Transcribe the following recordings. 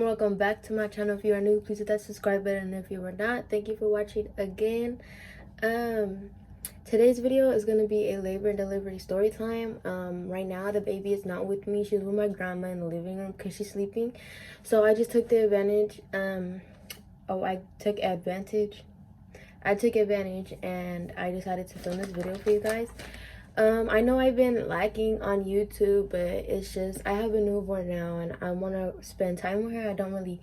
welcome back to my channel. If you are new, please hit that subscribe button, and if you are not, thank you for watching again. Today's video is going to be a labor and delivery story time. Right now the baby is not with me. She's with my grandma in the living room because she's sleeping. So I just took the advantage. I took advantage and I decided to film this video for you guys. I know I've been lacking on YouTube, but it's just I have a newborn now and I want to spend time with her. I don't really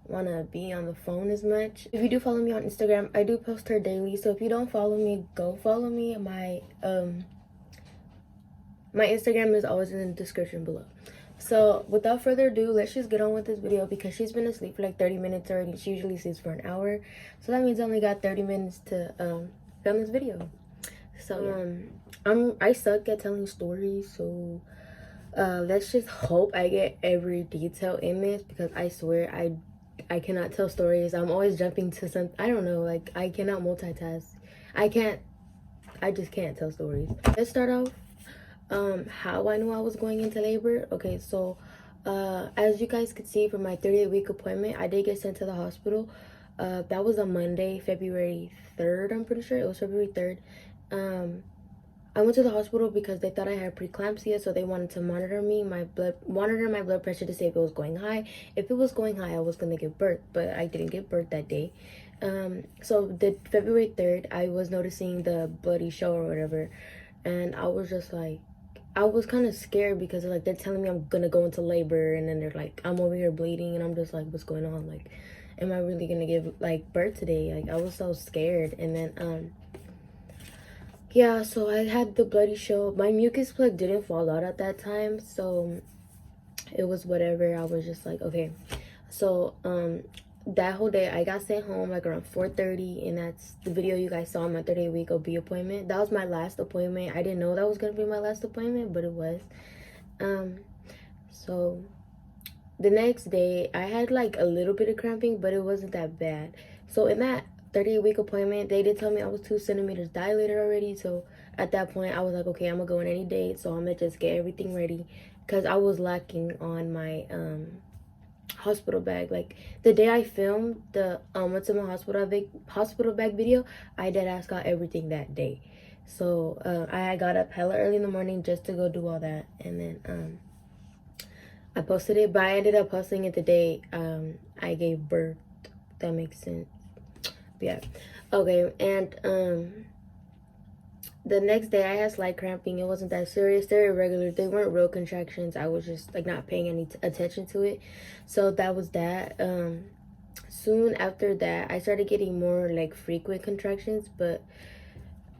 want to be on the phone as much. If you do follow me on Instagram, I do post her daily, so if you don't follow me, go follow me. My Instagram is always in the description below. So without further ado, let's just get on with this video because she's been asleep for like 30 minutes already. She usually sleeps for an hour, so that means I only got 30 minutes to film this video. So I suck at telling stories, so let's just hope I get every detail in this, because I swear I cannot tell stories. I'm always jumping to some, I don't know, like I cannot multitask. I just can't tell stories. Let's start off how I knew I was going into labor. Okay, so as you guys could see from my 38-week appointment, I did get sent to the hospital. That was on Monday, February 3rd. I'm pretty sure it was February 3rd. I went to the hospital because they thought I had preeclampsia, so they wanted to monitor my blood pressure to see if it was going high. If it was going high, I was gonna give birth, but I didn't give birth that day. So the February 3rd, I was noticing the bloody show or whatever, and I was just like, I was kind of scared because like they're telling me I'm gonna go into labor, and then they're like, I'm over here bleeding, and I'm just like, what's going on? Like, am I really gonna give like birth today? Like, I was so scared. And then yeah, so I had the bloody show. My mucus plug didn't fall out at that time, so it was whatever. I was just like, okay. So that whole day I got sent home like around 4:30, and that's the video you guys saw in my 38-week OB appointment. That was my last appointment. I didn't know that was gonna be my last appointment, but it was. So the next day I had like a little bit of cramping, but it wasn't that bad. So in that 38-week appointment, they did tell me I was 2 centimeters dilated already. So at that point I was like, okay, I'm gonna go on any date, so I'm gonna just get everything ready, because I was lacking on my hospital bag. Like the day I filmed the what's in my hospital bag video, I did ask got everything that day. So I got up hella early in the morning just to go do all that, and then I posted it, but I ended up posting it the day I gave birth. If that makes sense. Yeah, okay. And the next day I had slight cramping. It wasn't that serious. They're irregular. They weren't real contractions. I was just like not paying any attention to it. So that was that. Soon after that I started getting more like frequent contractions, but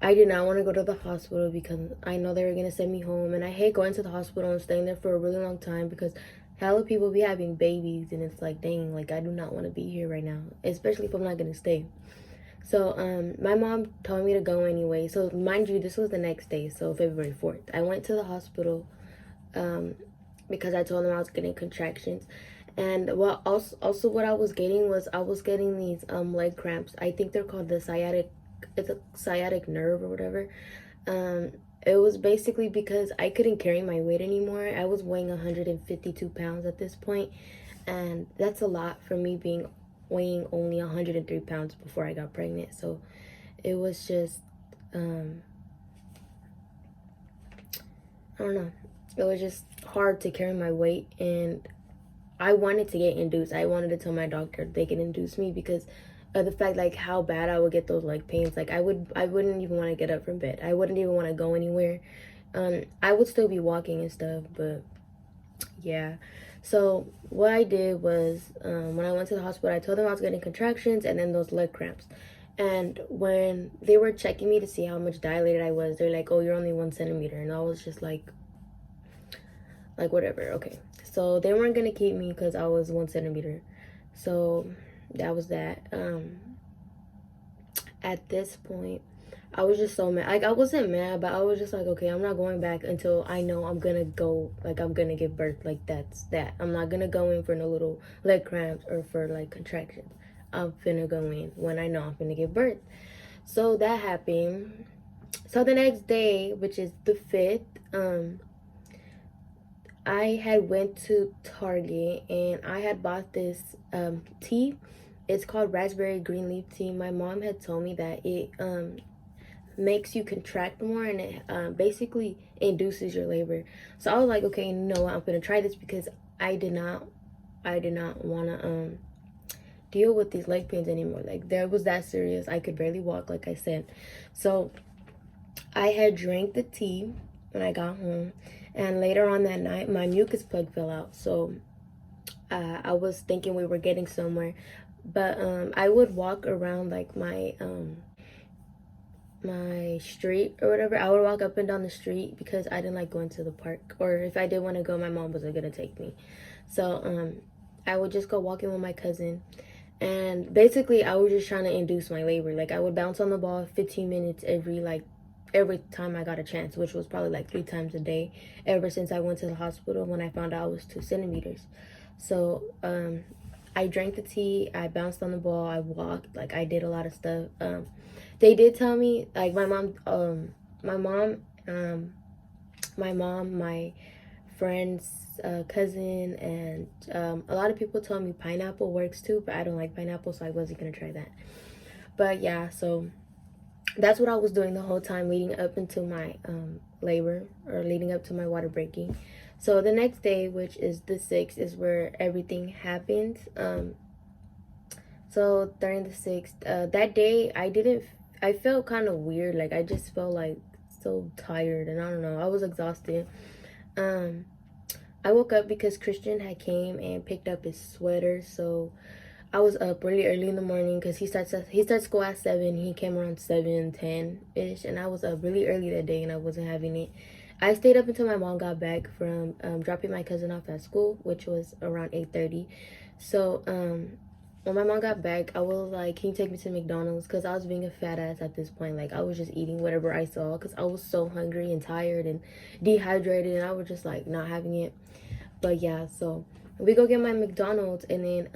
I did not want to go to the hospital because I know they were gonna send me home, and I hate going to the hospital and staying there for a really long time because hella people be having babies, and it's like, dang, like I do not want to be here right now, especially if I'm not gonna stay. So my mom told me to go anyway. So mind you, this was the next day, so February 4th. I went to the hospital because I told them I was getting contractions. And what also what I was getting was I was getting these leg cramps. I think they're called the sciatic nerve or whatever. It was basically because I couldn't carry my weight anymore. I was weighing 152 pounds at this point, and that's a lot for me weighing only 103 pounds before I got pregnant. So it was just I don't know, it was just hard to carry my weight, and I wanted to get induced. I wanted to tell my doctor they can induce me because of the fact like how bad I would get those leg pains. Like I wouldn't even want to get up from bed. I wouldn't even want to go anywhere. I would still be walking and stuff, but yeah. So what I did was when I went to the hospital, I told them I was getting contractions and then those leg cramps. And when they were checking me to see how much dilated I was, they're like, oh, you're only 1 centimeter. And I was just like whatever, okay. So they weren't gonna keep me because I was 1 centimeter. So that was that. At this point I was just so mad. Like I wasn't mad, but I was just like, okay, I'm not going back until I know I'm gonna go, like I'm gonna give birth. Like that's that. I'm not gonna go in for no little leg cramps or for like contractions. I'm finna go in when I know I'm finna give birth. So that happened. So the next day, which is the 5th, I had went to Target and I had bought this tea. It's called raspberry green leaf tea. My mom had told me that it makes you contract more, and it basically induces your labor. So I was like, okay, you know what, I'm gonna try this because I did not want to deal with these leg pains anymore. Like, there was that serious. I could barely walk, like I said. So I had drank the tea when I got home, and later on that night my mucus plug fell out. So I was thinking we were getting somewhere, but I would walk around like my street or whatever. I would walk up and down the street because I didn't like going to the park, or if I did want to go, my mom wasn't gonna take me. So I would just go walking with my cousin, and basically I was just trying to induce my labor. Like, I would bounce on the ball 15 minutes every time I got a chance, which was probably like 3 times a day ever since I went to the hospital when I found out I was 2 centimeters. So I drank the tea, I bounced on the ball, I walked, like I did a lot of stuff. They did tell me, like, my friend's cousin, and a lot of people told me pineapple works too, but I don't like pineapple, so I wasn't gonna try that. But yeah, so that's what I was doing the whole time leading up into my labor, or leading up to my water breaking. So the next day, which is the 6th, is where everything happened. So during the 6th, that day I felt kind of weird. Like, I just felt like so tired, and I don't know, I was exhausted. I woke up because Christian had came and picked up his sweater. So I was up really early in the morning because he starts school at 7. He came around 7:10 ish, and I was up really early that day, and I wasn't having it. I stayed up until my mom got back from dropping my cousin off at school, which was around 8:30. So when my mom got back, I was like, can you take me to McDonald's? Because I was being a fat ass at this point. Like, I was just eating whatever I saw because I was so hungry and tired and dehydrated, and I was just like not having it. But yeah, so we go get my McDonald's, and then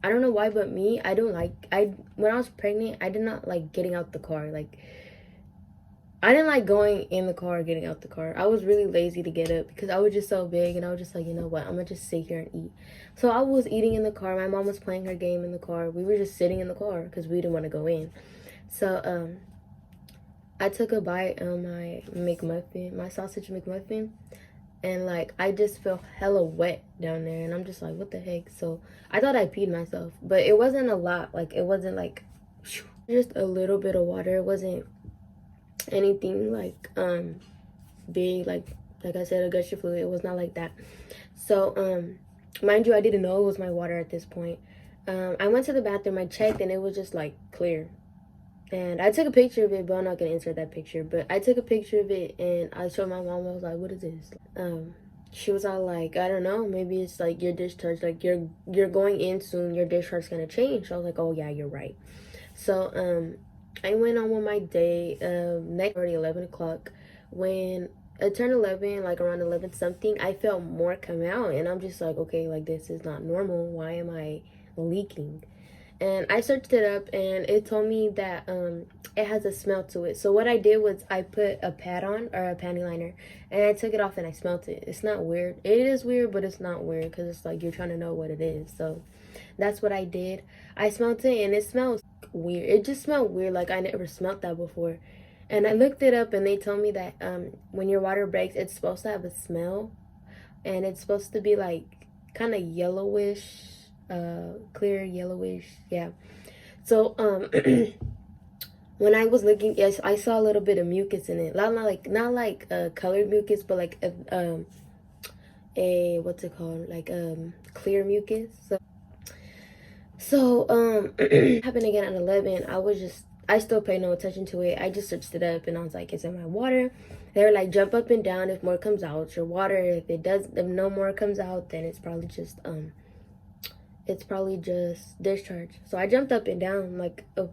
I don't know why, but me, when I was pregnant, I did not like getting out the car. Like, I didn't like going in the car or getting out the car. I was really lazy to get up because I was just so big, and I was just like, you know what, I'm gonna just sit here and eat. So I was eating in the car. My mom was playing her game in the car. We were just sitting in the car because we didn't want to go in. So I took a bite on my McMuffin, my sausage McMuffin, and like I just felt hella wet down there, and I'm just like, what the heck? So I thought I peed myself, but it wasn't a lot. Like, it wasn't like just a little bit of water. It wasn't anything like big, like I said, a gush of fluid. It was not like that. So mind you, I didn't know it was my water at this point. I went to the bathroom, I checked, and it was just like clear. And I took a picture of it, but I'm not gonna insert that picture. But I took a picture of it, and I showed my mom. I was like, what is this? She was all like, I don't know, maybe it's like your discharge, like you're going in soon, your discharge's gonna change. So I was like, oh yeah, you're right. So I went on with my day. Next, already 11 o'clock. When it turned 11, like around 11 something, I felt more come out, and I'm just like, okay, like this is not normal. Why am I leaking? And I searched it up, and it told me that it has a smell to it. So what I did was I put a pad on, or a panty liner, and I took it off and I smelled it. It's not weird. It is weird, but it's not weird because it's like you're trying to know what it is. So that's what I did. I smelled it, and it smells weird. It just smelled weird, like I never smelled that before. And I looked it up, and they told me that when your water breaks, it's supposed to have a smell, and it's supposed to be like kind of yellowish, clear yellowish, yeah. So when I was looking, yes, I saw a little bit of mucus in it. Not like colored mucus, but like a what's it called, like clear mucus. So happened again at 11. I still paid no attention to it. I just searched it up, and I was like, is it my water? They were like, jump up and down. If more comes out, it's your water. If no more comes out, then it's probably just discharge. So I jumped up and down like a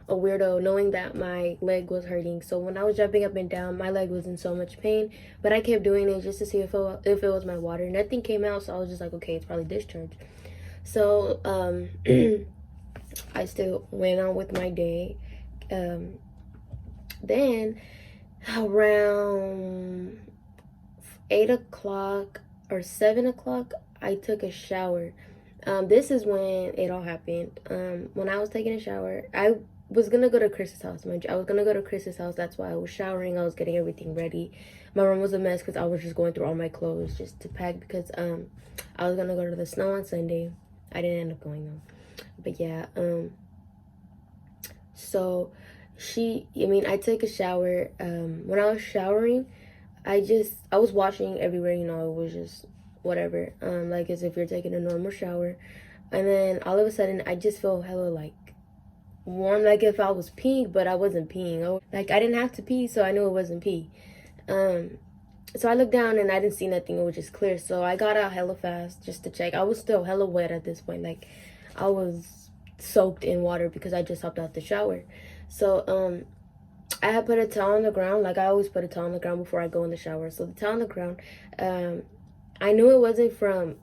weirdo, knowing that my leg was hurting. So when I was jumping up and down, my leg was in so much pain, but I kept doing it just to see if it was my water. Nothing came out, so I was just like, okay, it's probably discharge. So I still went on with my day. Then around 8 o'clock or 7 o'clock, I took a shower. This is when it all happened. When I was taking a shower, I was gonna go to Chris's house. I was gonna go to Chris's house. That's why I was showering. I was getting everything ready. My room was a mess because I was just going through all my clothes just to pack because I was gonna go to the snow on Sunday. I didn't end up going though. But yeah, so I took a shower. When I was showering, I was washing everywhere, you know, it was just whatever. Like as if you're taking a normal shower. And then all of a sudden I just felt hella like warm, like if I was peeing, but I wasn't peeing. Like I didn't have to pee, so I knew it wasn't pee. So I looked down and I didn't see nothing, it was just clear. So I got out hella fast just to check. I was still hella wet at this point, like I was soaked in water because I just hopped out the shower. So I had put a towel on the ground. Like I always put a towel on the ground before I go in the shower. So the towel on the ground, I knew it wasn't from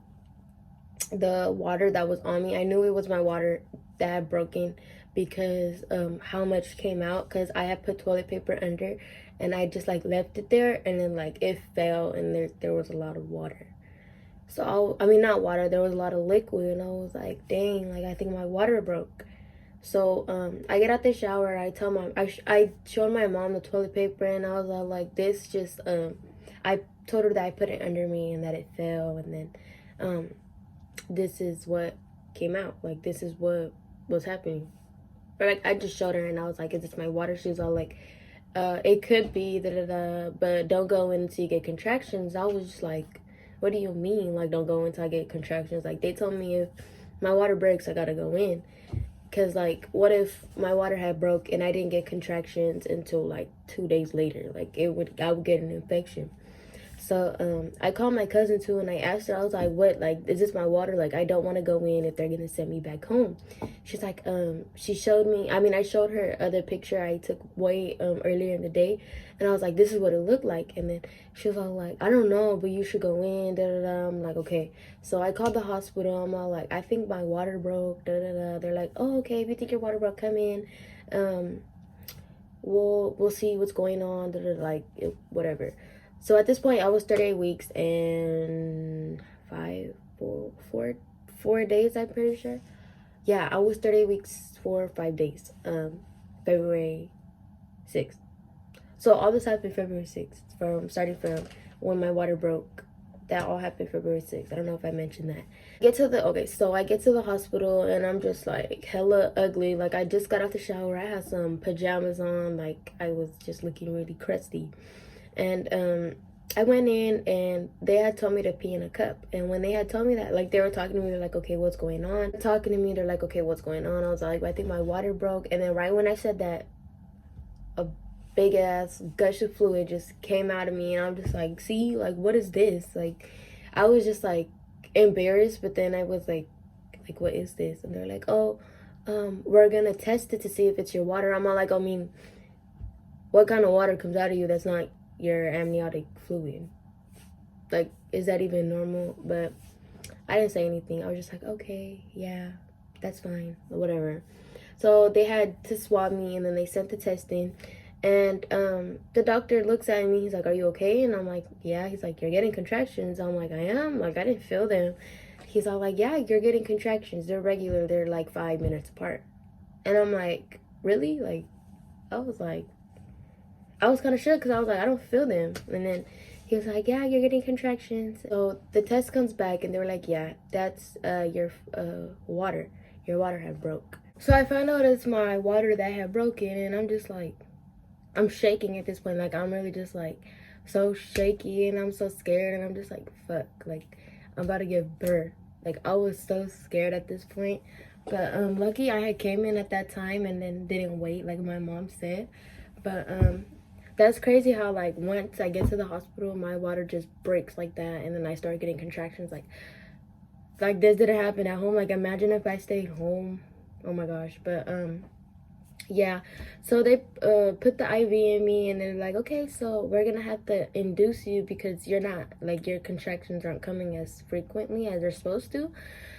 the water that was on me. I knew it was my water that had broken because how much came out, because I had put toilet paper under and I just like left it there, and then like it fell and there was a lot of water. So I mean not water, there was a lot of liquid, and I was like, dang, like I think my water broke. So I get out the shower. I tell mom, I showed my mom the toilet paper, and I was like, this just I told her that I put it under me and that it fell, and then this is what came out. Like this is what was happening. Or like I just showed her and I was like, is this my water? She was all like, it could be but don't go in until you get contractions. I was just like, what do you mean? Like don't go until I get contractions? Like they told me if my water breaks, I gotta go in. Cause like, what if my water had broke and I didn't get contractions until like 2 days later? Like I would get an infection. So I called my cousin too, and I asked her, I was like, what, like, is this my water? Like, I don't want to go in if they're gonna send me back home. She's like, she showed me, I showed her other picture I took way earlier in the day, and I was like, this is what it looked like. And then she was all like, I don't know, but you should go in, da da da. I'm like, okay. So I called the hospital. I'm all like, I think my water broke, da da da. They're like, oh, okay, if you think your water broke, come in. We'll see what's going on, da da da, like whatever. So at this point, I was 38 weeks and 4 days, I'm pretty sure. Yeah, I was 38 weeks for 5 days. February 6th. So all this happened February 6th, starting from when my water broke. That all happened February 6th. I don't know if I mentioned that. So I get to the hospital and I'm just like hella ugly. Like I just got out the shower. I had some pajamas on. Like I was just looking really crusty. And I went in and they had told me to pee in a cup. And when they had told me that, like they were talking to me, they're like, okay, what's going on? Talking to me, they're like, okay, what's going on? I was like, I think my water broke. And then right when I said that, a big ass gush of fluid just came out of me, and I'm just like, see, like what is this? Like I was just like embarrassed, but then I was like what is this? And they're like, oh, we're gonna test it to see if it's your water. I'm all like, I mean, what kind of water comes out of you that's not your amniotic fluid? Like, is that even normal? But I didn't say anything. I was just like, okay, yeah, that's fine, whatever. So they had to swab me, and then they sent the test in, and the doctor looks at me. He's like, are you okay? And I'm like, yeah. He's like, you're getting contractions. I'm like, I am. Like I didn't feel them. He's all like, yeah, you're getting contractions. They're regular. They're like 5 minutes apart. And I'm like, really? Like I was kind of shook because I was like, I don't feel them. And then he was like, yeah, you're getting contractions. So the test comes back and they were like, yeah, that's your water. Your water had broke. So I found out it's my water that had broken, and I'm just like, I'm shaking at this point. Like I'm really just like so shaky, and I'm so scared, and I'm just like, fuck, like I'm about to give birth. Like I was so scared at this point. But lucky I had came in at that time and then didn't wait like my mom said. But that's crazy how like once I get to the hospital, my water just breaks like that, and then I start getting contractions. Like this didn't happen at home. Like imagine if I stayed home. Oh my gosh. But yeah, so they put the IV in me, and they're like, okay, so we're gonna have to induce you because you're not, like, your contractions aren't coming as frequently as they're supposed to.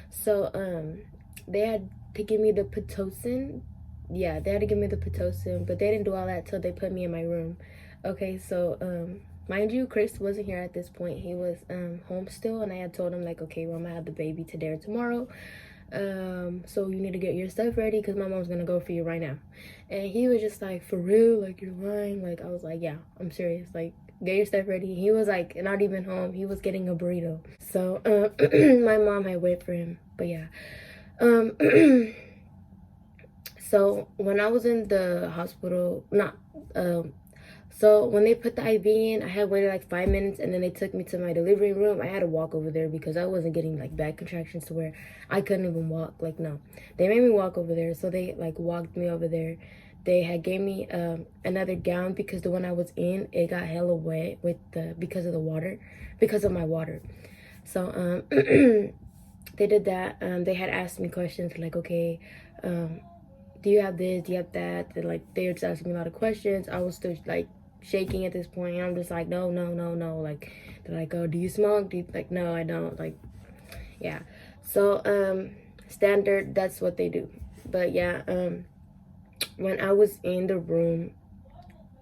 So they had to give me the Pitocin. Yeah, they had to give me the Pitocin, but they didn't do all that till they put me in my room. Okay, so mind you, Chris wasn't here at this point. He was home still, and I had told him like, okay, well, I'm gonna have the baby today or tomorrow. So you need to get your stuff ready because my mom's gonna go for you right now. And he was just like, for real? Like, you're lying? Like, I was like, yeah, I'm serious. Like, get your stuff ready. He was like not even home. He was getting a burrito. So my mom had wait for him. But yeah. So when I was in the hospital, so when they put the IV in, I had waited like 5 minutes, and then they took me to my delivery room. I had to walk over there because I wasn't getting like bad contractions to where I couldn't even walk. Like, no, they made me walk over there. So they like walked me over there. They had gave me another gown because the one I was in, it got hella wet because of my water. So they did that. They had asked me questions like, okay, do you have this? Do you have that? They were just asking me a lot of questions. I was still like shaking at this point, and I'm just like, no. Like, they're like, oh, do you smoke? Like, no, I don't. Like, yeah. So standard, that's what they do. But yeah, when I was in the room,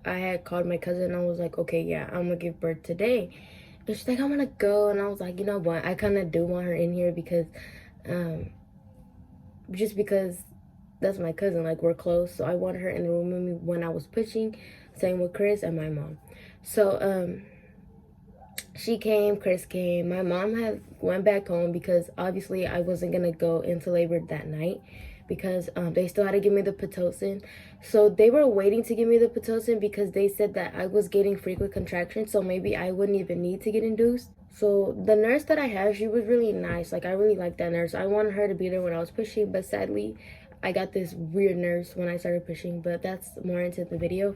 I had called my cousin, and I was like, okay, yeah, I'm gonna give birth today. And she's like, I'm gonna go. And I was like, you know what, I kind of do want her in here because just because that's my cousin, like, we're close. So I wanted her in the room with me when I was pushing. Same with Chris and my mom. So she came, Chris came. My mom had went back home because obviously I wasn't gonna go into labor that night because they still had to give me the Pitocin. So they were waiting to give me the Pitocin because they said that I was getting frequent contractions, so maybe I wouldn't even need to get induced. So the nurse that I had, she was really nice. Like, I really liked that nurse. I wanted her to be there when I was pushing, but sadly I got this weird nurse when I started pushing, but that's more into the video.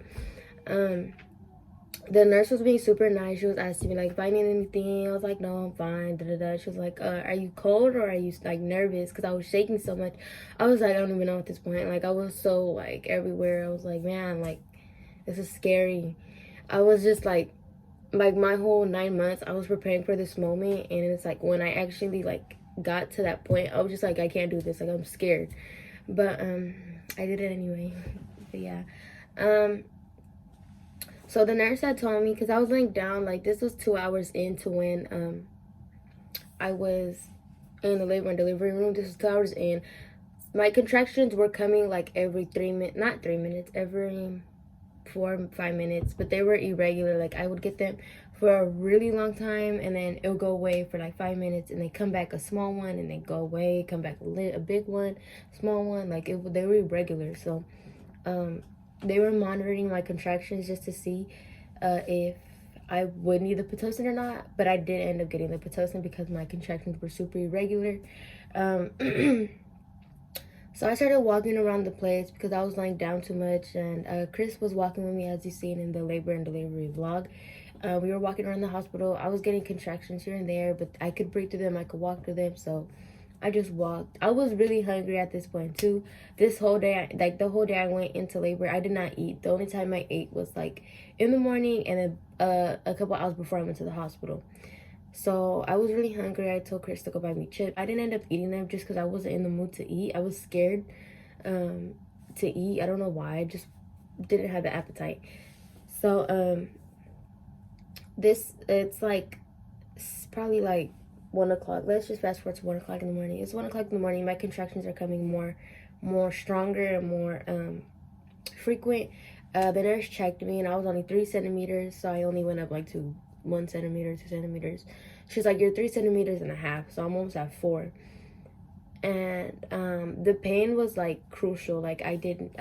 The nurse was being super nice. She was asking me like if I need anything. I was like, no, I'm fine. She was like, are you cold or are you like nervous? Because I was shaking so much. I was like, I don't even know at this point. Like, I was so like everywhere. I was like, man, like, this is scary. I was just like my whole 9 months I was preparing for this moment, and it's like when I actually like got to that point, I was just like, I can't do this. Like, I'm scared. But I did it anyway. But yeah. So the nurse had told me, because I was laying down, like, this was 2 hours into when I was in the labor and delivery room. This was 2 hours in. My contractions were coming like every 3 minutes, not 3 minutes, every 4 or 5 minutes, but they were irregular. Like, I would get them for a really long time, and then it'll go away for like 5 minutes, and they come back a small one, and then go away, come back a big one, small one. Like, they were irregular. So they were monitoring my contractions just to see if I would need the Pitocin or not. But I did end up getting the Pitocin because my contractions were super irregular. So I started walking around the place because I was lying down too much, and Chris was walking with me, as you've seen in the labor and delivery vlog. We were walking around the hospital. I was getting contractions here and there, but I could breathe through them. I could walk through them. So I just walked. I was really hungry at this point too. This whole day, like the whole day I went into labor, I did not eat. The only time I ate was like in the morning and then a couple hours before I went to the hospital. So I was really hungry. I told Chris to go buy me chips. I didn't end up eating them just because I wasn't in the mood to eat. I was scared to eat. I don't know why. I just didn't have the appetite. So it's probably like 1 o'clock. Let's just fast forward to 1 o'clock in the morning. It's 1 o'clock in the morning. My contractions are coming more stronger and more frequent. The nurse checked me, and I was only 3 centimeters, so I only went up like to 1 centimeter, 2 centimeters. She's like, you're 3 centimeters and a half, so I'm almost at 4. And the pain was like crucial. Like, I couldn't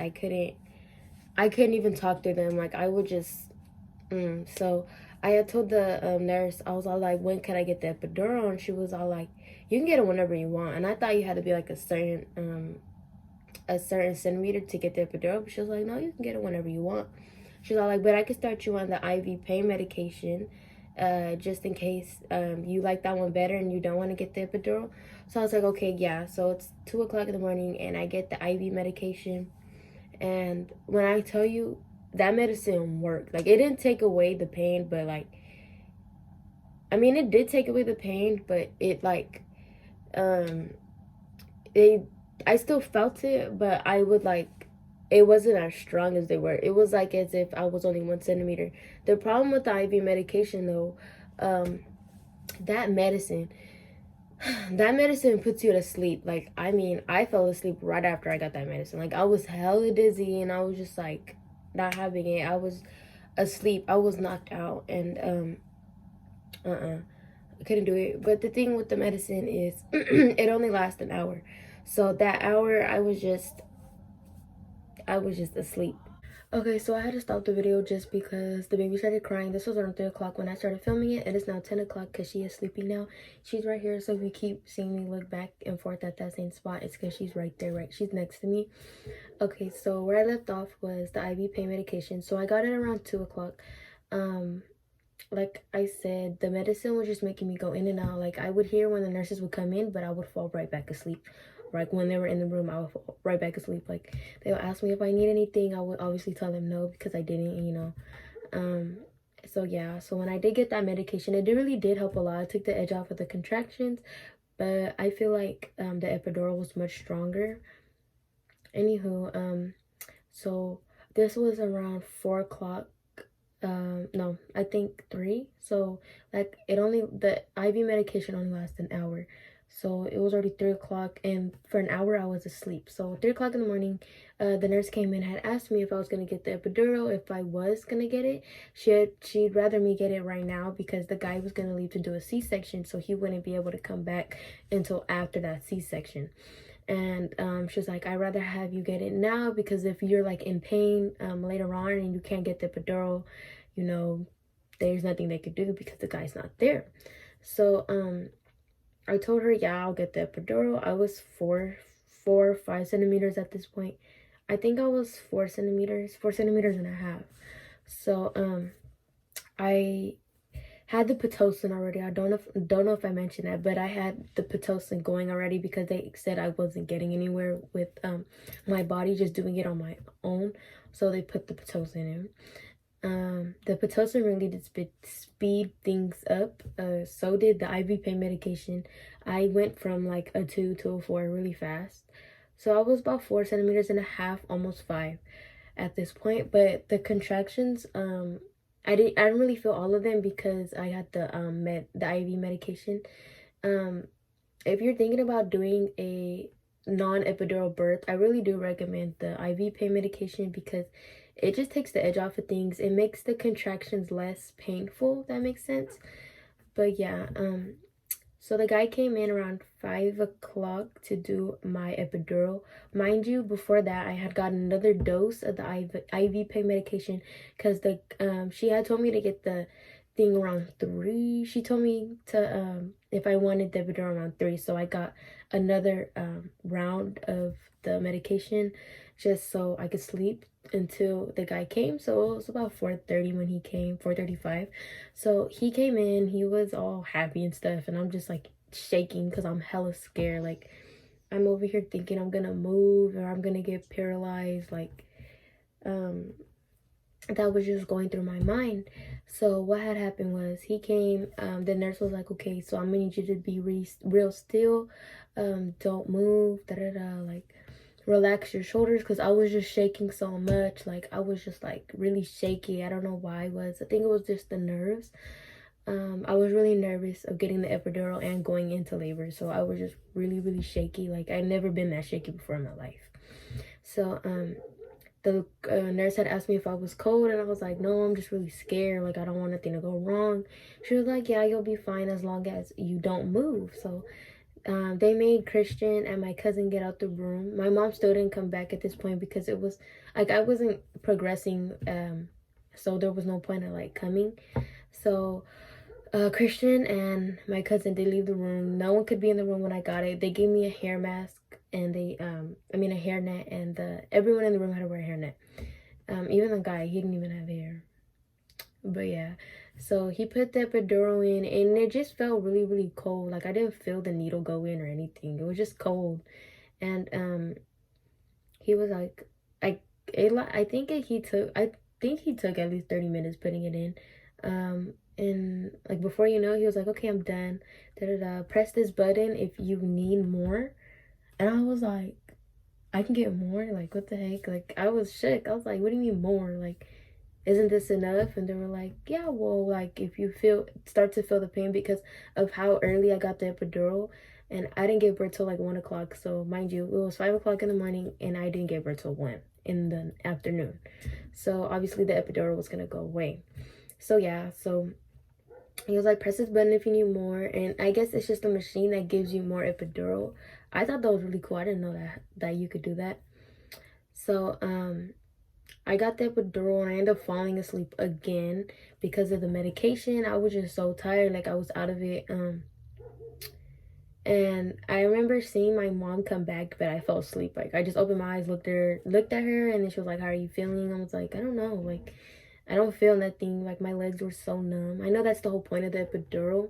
even talk to them. Like, I would just so I had told the nurse, I was all like, when can I get the epidural? And she was all like, you can get it whenever you want. And I thought you had to be like a certain centimeter to get the epidural, but she was like, no, you can get it whenever you want. She's all like, but I can start you on the IV pain medication just in case you like that one better and you don't want to get the epidural. So I was like, okay, yeah. So it's 2 o'clock in the morning, and I get the IV medication. And when I tell you, that medicine worked. Like, it didn't take away the pain, but like, I mean, it did take away the pain, but it like I still felt it, but I would like it wasn't as strong as they were. It was like as if I was only 1 centimeter. The problem with the IV medication though, that medicine that medicine puts you to sleep. Like, I mean, I fell asleep right after I got that medicine. Like, I was hella dizzy and I was just like not having it. I was asleep. I was knocked out, and I couldn't do it. But the thing with the medicine is it only lasts an hour. So that hour I was just asleep. Okay, so I had to stop the video just because the baby started crying. This was around 3 o'clock when I started filming it. It is now 10 o'clock because she is sleeping now. She's right here, so if you keep seeing me look back and forth at that same spot, it's because she's right there, right? She's next to me. Okay, so where I left off was the IV pain medication. So I got it around 2 o'clock. Like I said, the medicine was just making me go in and out. Like, I would hear when the nurses would come in, but I would fall right back asleep. Like, when they were in the room, I would fall right back asleep. Like, they would ask me if I need anything. I would obviously tell them no because I didn't, you know. So yeah, so when I did get that medication, it really did help a lot. It took the edge off of the contractions, but I feel like the epidural was much stronger. Anywho, so this was around 4 o'clock. No, I think 3. So like, the IV medication only lasts an hour. So it was already 3 o'clock, and for an hour I was asleep. So 3 o'clock in the morning, the nurse came in, had asked me if I was gonna get the epidural. If I was gonna get it, she'd rather me get it right now because the guy was gonna leave to do a C-section, so he wouldn't be able to come back until after that C-section. And she was like, I'd rather have you get it now because if you're like in pain later on and you can't get the epidural, you know, there's nothing they could do because the guy's not there. So I told her, yeah, I'll get the epidural. I was 5 centimeters at this point. I think I was 4 centimeters and a half. So I had the Pitocin already. I don't know if I mentioned that, but I had the Pitocin going already because they said I wasn't getting anywhere with my body just doing it on my own. So they put the Pitocin in. The Pitocin really did speed things up. So did the IV pain medication. I went from like a 2 to a 4 really fast. So I was about 4 centimeters and a half, almost 5 at this point. But the contractions, I didn't really feel all of them because I had the IV medication. If you're thinking about doing a non-epidural birth, I really do recommend the IV pain medication because it just takes the edge off of things. It makes the contractions less painful, if that makes sense. But yeah, so the guy came in around 5 o'clock to do my epidural. Mind you, before that, I had gotten another dose of the IV pain medication because she had told me to get the thing around 3. She told me to if I wanted the epidural around 3, so I got another round of the medication just so I could sleep until the guy came. So it was about 4:30 when he came, 4:35. So he came in, he was all happy and stuff, and I'm just like shaking because I'm hella scared. Like, I'm over here thinking I'm gonna move or I'm gonna get paralyzed. Like, that was just going through my mind. So what had happened was he came, the nurse was like, okay, so I'm gonna need you to be real still, don't move, like, relax your shoulders, because I was just shaking so much. Like, I was just like really shaky. I don't know why it was. I think it was just the nerves. I was really nervous of getting the epidural and going into labor, so I was just really shaky. Like, I'd never been that shaky before in my life. So the nurse had asked me if I was cold, and I was like, no, I'm just really scared. Like, I don't want nothing to go wrong. She was like, yeah, you'll be fine as long as you don't move. So they made Christian and my cousin get out the room. My mom still didn't come back at this point because it was like I wasn't progressing, so there was no point of like coming. So Christian and my cousin did leave the room. No one could be in the room when I got it. They gave me a hair mask and they a hairnet, and everyone in the room had to wear a hairnet. Even the guy, he didn't even have hair. But yeah, so he put the epidural in, and it just felt really cold. Like, I didn't feel the needle go in or anything. It was just cold. And he was like, I think he took at least 30 minutes putting it in. And like, before you know, he was like, okay, I'm done. Press this button if you need more. And I was like, I can get more? Like, what the heck? Like, I was shook. I was like, what do you mean more? Like, isn't this enough? And they were like, yeah, well, like, if you start to feel the pain because of how early I got the epidural, and I didn't give birth till like 1 o'clock. So mind you, it was 5 o'clock in the morning and I didn't give birth till 1 in the afternoon. So obviously the epidural was gonna go away. So yeah, so he was like, press this button if you need more. And I guess it's just a machine that gives you more epidural. I thought that was really cool. I didn't know that you could do that. So I got the epidural and I ended up falling asleep again because of the medication. I was just so tired, like I was out of it. And I remember seeing my mom come back, but I fell asleep. Like, I just opened my eyes, looked at her, and then she was like, how are you feeling? I was like, I don't know. Like, I don't feel nothing. Like, my legs were so numb. I know that's the whole point of the epidural,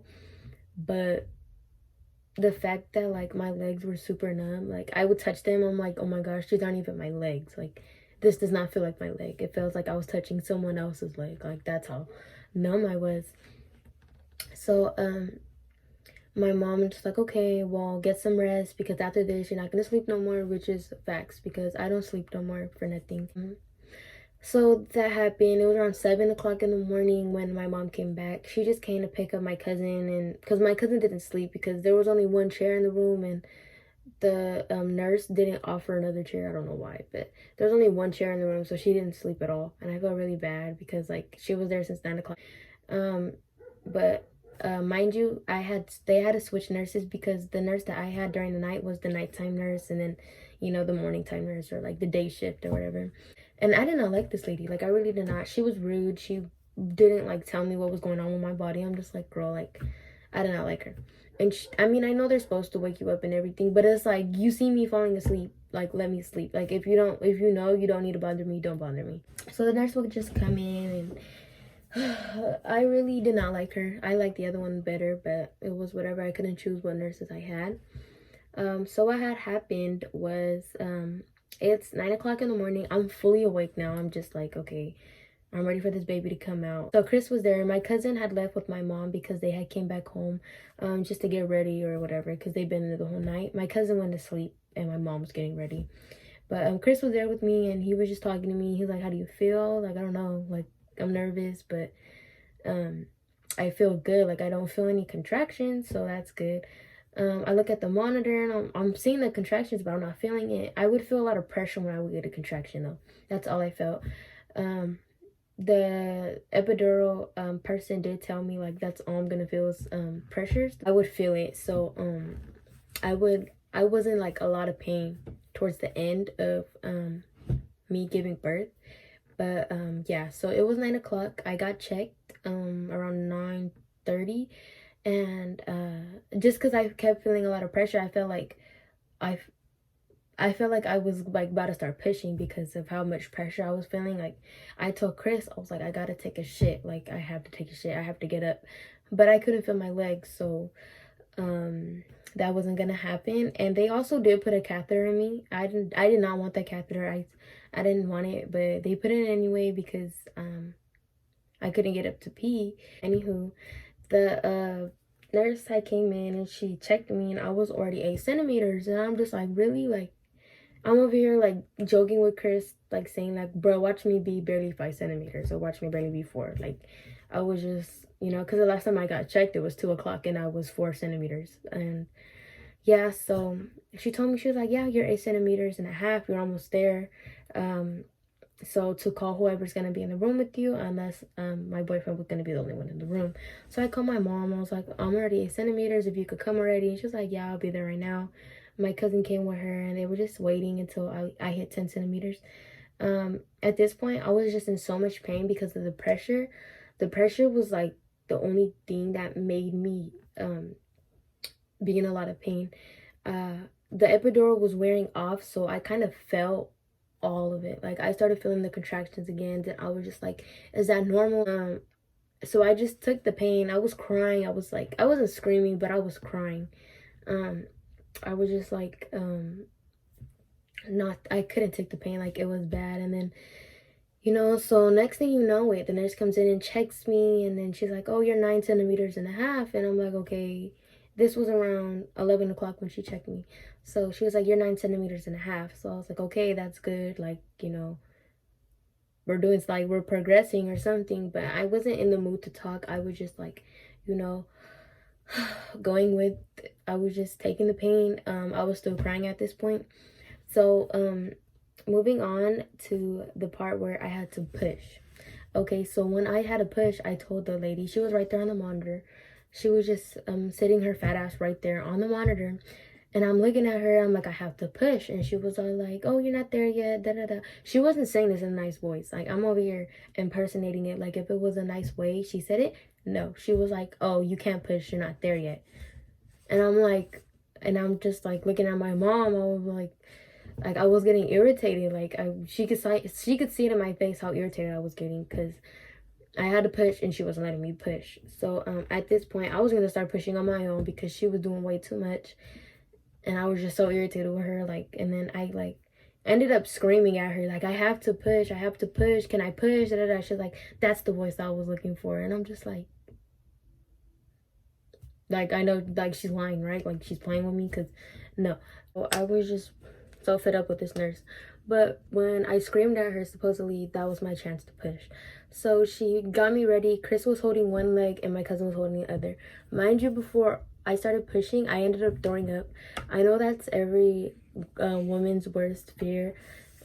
but the fact that, like, my legs were super numb, like, I would touch them, I'm like, oh my gosh, these aren't even my legs. Like, this does not feel like my leg. It feels like I was touching someone else's leg. Like, that's how numb I was. So, my mom was just like, okay, well, get some rest because after this, you're not gonna sleep no more, which is facts because I don't sleep no more for nothing. So that happened. It was around 7 o'clock in the morning when my mom came back. She just came to pick up my cousin, and because my cousin didn't sleep because there was only one chair in the room, and the nurse didn't offer another chair. I don't know why, but there was only one chair in the room, so she didn't sleep at all. And I felt really bad because like she was there since 9 o'clock. But mind you, they had to switch nurses because the nurse that I had during the night was the nighttime nurse, and then the morning time nurse or like the day shift or whatever. And I did not like this lady. Like, I really did not. She was rude. She didn't like tell me what was going on with my body. I'm just like, girl, like, I did not like her. And I mean, I know they're supposed to wake you up and everything, but it's like, you see me falling asleep, like, let me sleep. Like, if you know you don't need to bother me, don't bother me. So the nurse would just come in, and I really did not like her. I liked the other one better, but it was whatever. I couldn't choose what nurses I had. So what had happened was, it's 9 o'clock in the morning. I'm fully awake now. I'm just like, okay, I'm ready for this baby to come out. So Chris was there. My cousin had left with my mom because they had came back home, just to get ready or whatever, because they'd been there the whole night. My cousin went to sleep and my mom was getting ready. But Chris was there with me, and he was just talking to me. He was like, how do you feel? Like, I don't know. Like, I'm nervous, but I feel good. Like, I don't feel any contractions, so that's good. I look at the monitor and I'm seeing the contractions, but I'm not feeling it. I would feel a lot of pressure when I would get a contraction, though. That's all I felt. The epidural person did tell me, like, that's all I'm gonna feel is pressures. I would feel it. So I wasn't like a lot of pain towards the end of me giving birth. But yeah, so it was 9 o'clock. I got checked around 9:30, and just because I kept feeling a lot of pressure, I felt like I was like about to start pushing because of how much pressure I was feeling. Like, I told Chris, I was like, I gotta take a shit. Like, I have to take a shit. I have to get up, but I couldn't feel my legs, so that wasn't gonna happen. And they also did put a catheter in me. I did not want that catheter. I didn't want it, but they put it in anyway because I couldn't get up to pee. Anywho, the nurse had came in and she checked me, and I was already 8 centimeters, and I'm just like, really? Like, I'm over here like joking with Chris, like saying like, bro, watch me be barely 5 centimeters, or watch me barely be 4. Like, I was just, because the last time I got checked, it was 2 o'clock and I was 4 centimeters. And yeah, so she told me, she was like, yeah, you're 8 centimeters and a half, you're almost there. So to call whoever's gonna be in the room with you, unless my boyfriend was gonna be the only one in the room. So I called my mom. I was like, I'm already 8 centimeters, if you could come already. And she was like, yeah, I'll be there right now. My cousin came with her, and they were just waiting until I hit 10 centimeters. At this point, I was just in so much pain because of the pressure. The pressure was like the only thing that made me be in a lot of pain. The epidural was wearing off, so I kind of felt all of it. Like, I started feeling the contractions again, and I was just like, is that normal? So I just took the pain. I was crying. I was like, I wasn't screaming, but I was crying. I was just like, I couldn't take the pain. Like, it was bad. And then, so next thing you know it, the nurse comes in and checks me, and then she's like, oh, you're 9 centimeters and a half. And I'm like, okay. This was around 11 o'clock when she checked me. So she was like, you're 9.5 centimeters. So I was like, okay, that's good. Like, we're doing, like, we're progressing or something. But I wasn't in the mood to talk. I was just like, you know, going with, I was just taking the pain. I was still crying at this point. So, moving on to the part where I had to push. Okay, so when I had to push, I told the lady, she was right there on the monitor. She was just sitting her fat ass right there on the monitor. And I'm looking at her, I'm like, I have to push. And she was all like, oh, you're not there yet, da da da. She wasn't saying this in a nice voice. Like, I'm over here impersonating it. Like, if it was a nice way, she said it. No, she was like, oh, you can't push, you're not there yet. And I'm like, and I'm just like looking at my mom. I was like I was getting irritated. Like, she could see it in my face how irritated I was getting, because I had to push and she wasn't letting me push. So at this point, I was gonna start pushing on my own because she was doing way too much, and I was just so irritated with her. Like, and then I like ended up screaming at her, like, I have to push, can I push, da, da, da. She's like, that's the voice I was looking for. And I'm just like, I know, like, she's lying, right? Like, she's playing with me, because no. So I was just so fed up with this nurse. But when I screamed at her, supposedly that was my chance to push. So she got me ready. Chris was holding one leg and my cousin was holding the other. Mind you, before I started pushing, I ended up throwing up. I know that's every woman's worst fear,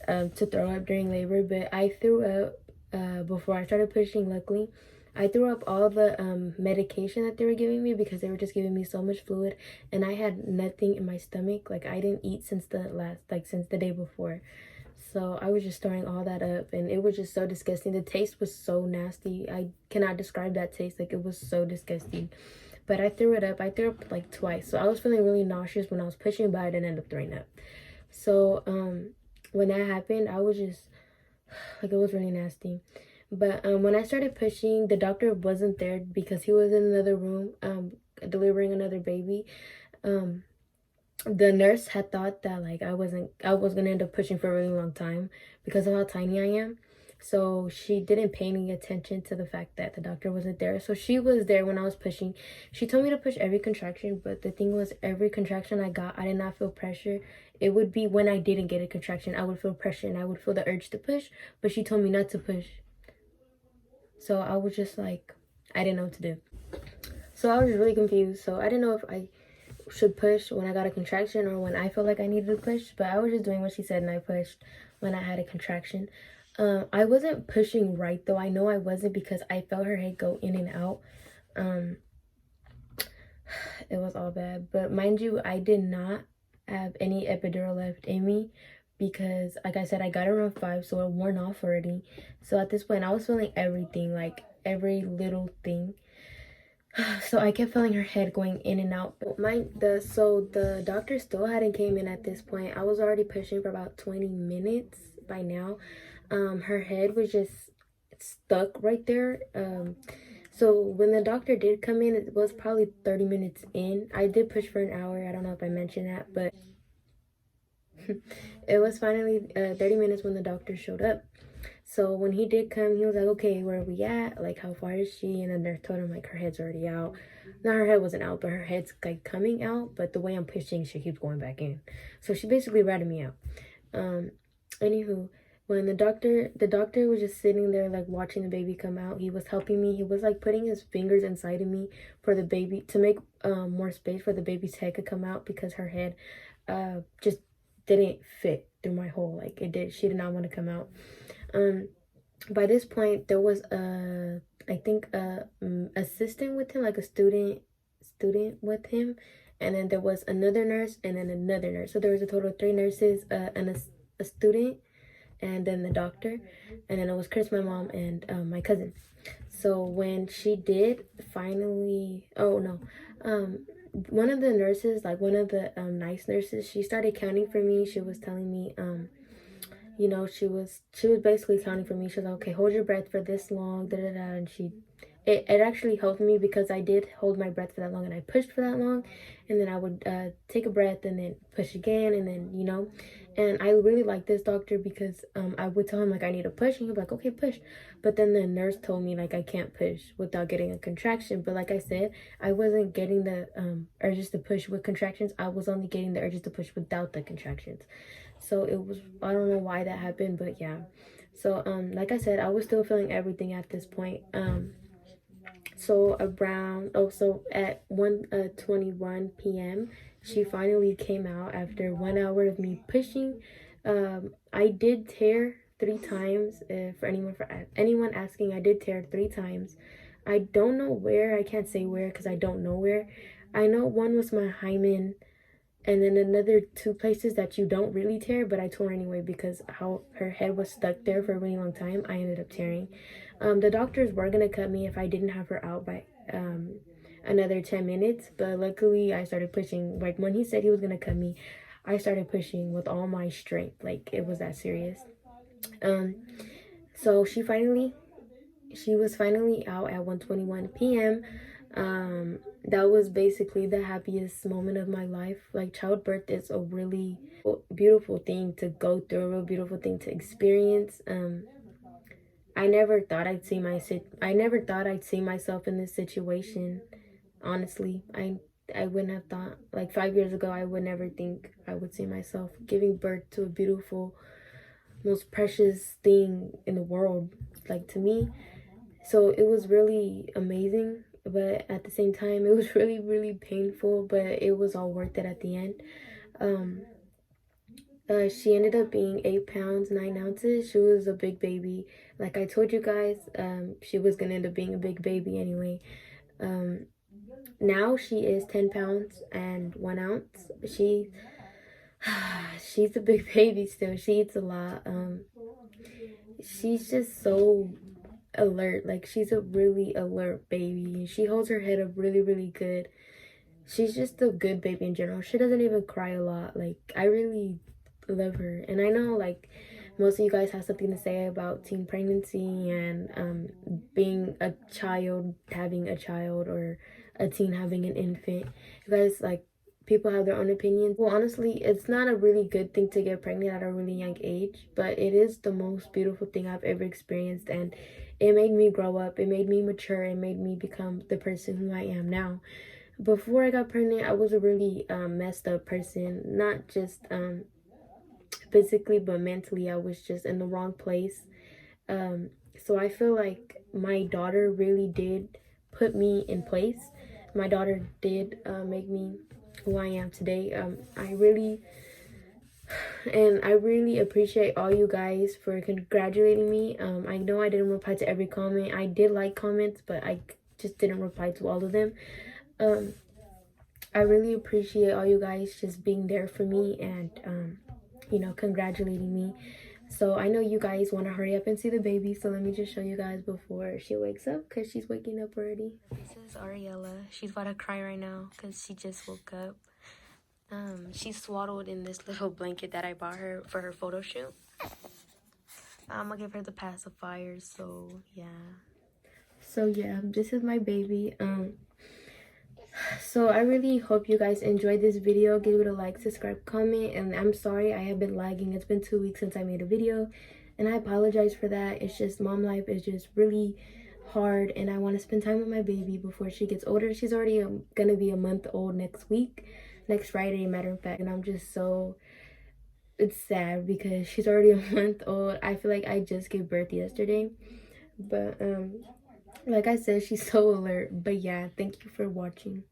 to throw up during labor, but I threw up before I started pushing, luckily. I threw up all the medication that they were giving me, because they were just giving me so much fluid, and I had nothing in my stomach. Like, I didn't eat since the day before. So I was just throwing all that up, and it was just so disgusting. The taste was so nasty. I cannot describe that taste. Like, it was so disgusting. But I threw it up. I threw up like twice. So I was feeling really nauseous when I was pushing, but I didn't end up throwing up. So when that happened, I was just like, it was really nasty. But when I started pushing, the doctor wasn't there because he was in another room delivering another baby. The nurse had thought that, like, I was gonna end up pushing for a really long time because of how tiny I am. So she didn't pay any attention to the fact that the doctor wasn't there. So she was there when I was pushing. She told me to push every contraction, but the thing was, every contraction I got, I did not feel pressure. It would be when I didn't get a contraction, I would feel pressure and I would feel the urge to push, but she told me not to push. So I was just like, I didn't know what to do. So I was really confused. So I didn't know if I should push when I got a contraction or when I felt like I needed to push. But I was just doing what she said, and I pushed when I had a contraction. I wasn't pushing right, though. I know I wasn't, because I felt her head go in and out. It was all bad. But mind you, I did not have any epidural left in me, because, like I said, I got it around 5, so it worn off already. So at this point, I was feeling everything, like every little thing. So I kept feeling her head going in and out. So the doctor still hadn't came in at this point. I was already pushing for about 20 minutes by now. Her head was just stuck right there. So when the doctor did come in, it was probably 30 minutes in. I did push for an hour. I don't know if I mentioned that, but it was finally 30 minutes when the doctor showed up. So when he did come, he was like, okay, where are we at? Like, how far is she? And then they told him, like, her head's already out. No, her head wasn't out, but her head's, like, coming out. But the way I'm pushing, she keeps going back in. So she basically ratted me out. Anywho, when the doctor was just sitting there, like, watching the baby come out. He was helping me. He was, like, putting his fingers inside of me for the baby, to make more space for the baby's head to come out, because her head just didn't fit through my hole. Like, it did. She did not want to come out. By this point, there was I think assistant with him, like a student with him, and then there was another nurse and then another nurse. So there was a total of 3 nurses, and a student, and then the doctor, and then it was Chris, my mom, and my cousin. So when she did finally, one of the nurses, like one of the nice nurses, she started counting for me. She was telling me you know, she was basically counting for me. She was like, okay, hold your breath for this long, da da da. And it actually helped me, because I did hold my breath for that long and I pushed for that long, and then I would take a breath and then push again, and then, you know, And I really like this doctor because I would tell him like I need a push, and he'd be like, okay, push. But then the nurse told me like I can't push without getting a contraction. But like I said, I wasn't getting the urges to push with contractions. I was only getting the urges to push without the contractions. So it was, I don't know why that happened, but yeah. So like I said, I was still feeling everything at this point. So around, so at 1:21 p.m. she finally came out after 1 hour of me pushing. I did tear 3 times. For anyone asking, I did tear 3 times. I don't know where. I can't say where because I don't know where. I know one was my hymen, and then another 2 places that you don't really tear, but I tore anyway because how her head was stuck there for a really long time. I ended up tearing. The doctors were gonna cut me if I didn't have her out by another 10 minutes, but luckily I started pushing. Like when he said he was gonna cut me, I started pushing with all my strength. Like it was that serious. So she was finally out at 1:21 p.m. That was basically the happiest moment of my life. Like childbirth is a really beautiful thing to go through, a real beautiful thing to experience. I never thought I'd see myself in this situation. Honestly, I wouldn't have thought, like 5 years ago, I would never think I would see myself giving birth to a beautiful, most precious thing in the world, like to me. So it was really amazing, but at the same time, it was really, really painful, but it was all worth it at the end. She ended up being 8 pounds 9 ounces. She was a big baby. Like I told you guys, she was gonna end up being a big baby anyway. Now she is 10 pounds and 1 ounce. She's a big baby still. She eats a lot. She's just so alert. Like she's a really alert baby. She holds her head up really, really good. She's just a good baby in general. She doesn't even cry a lot. Like I really love her. And I know like most of you guys have something to say about teen pregnancy and being a child having a child, or a teen having an infant. You guys, like, people have their own opinions. Well, honestly, it's not a really good thing to get pregnant at a really young age, but it is the most beautiful thing I've ever experienced, and it made me grow up. It made me mature. It made me become the person who I am now. Before I got pregnant, I was a really messed up person. Not just physically, but mentally. I was just in the wrong place. So I feel like my daughter really did put me in place. My daughter did make me who I am today. I really appreciate all you guys for congratulating me. I know I didn't reply to every comment. I did like comments, but I just didn't reply to all of them. I really appreciate all you guys just being there for me and congratulating me. So I know you guys want to hurry up and see the baby, so let me just show you guys before she wakes up, because she's waking up already. This is Ariella. She's about to cry right now because she just woke up. She's swaddled in this little blanket that I bought her for her photo shoot. I'm gonna give her the pacifier, so yeah, this is my baby. So I really hope you guys enjoyed this video. Give it a like, subscribe, comment, and I'm sorry I have been lagging. It's been 2 weeks since I made a video, and I apologize for that. It's just mom life is just really hard, and I want to spend time with my baby before she gets older. She's already gonna be a month old next Friday, matter of fact, and I'm just so, it's sad because she's already a month old. I feel like I just gave birth yesterday, but like I said, she's so alert. But yeah, thank you for watching.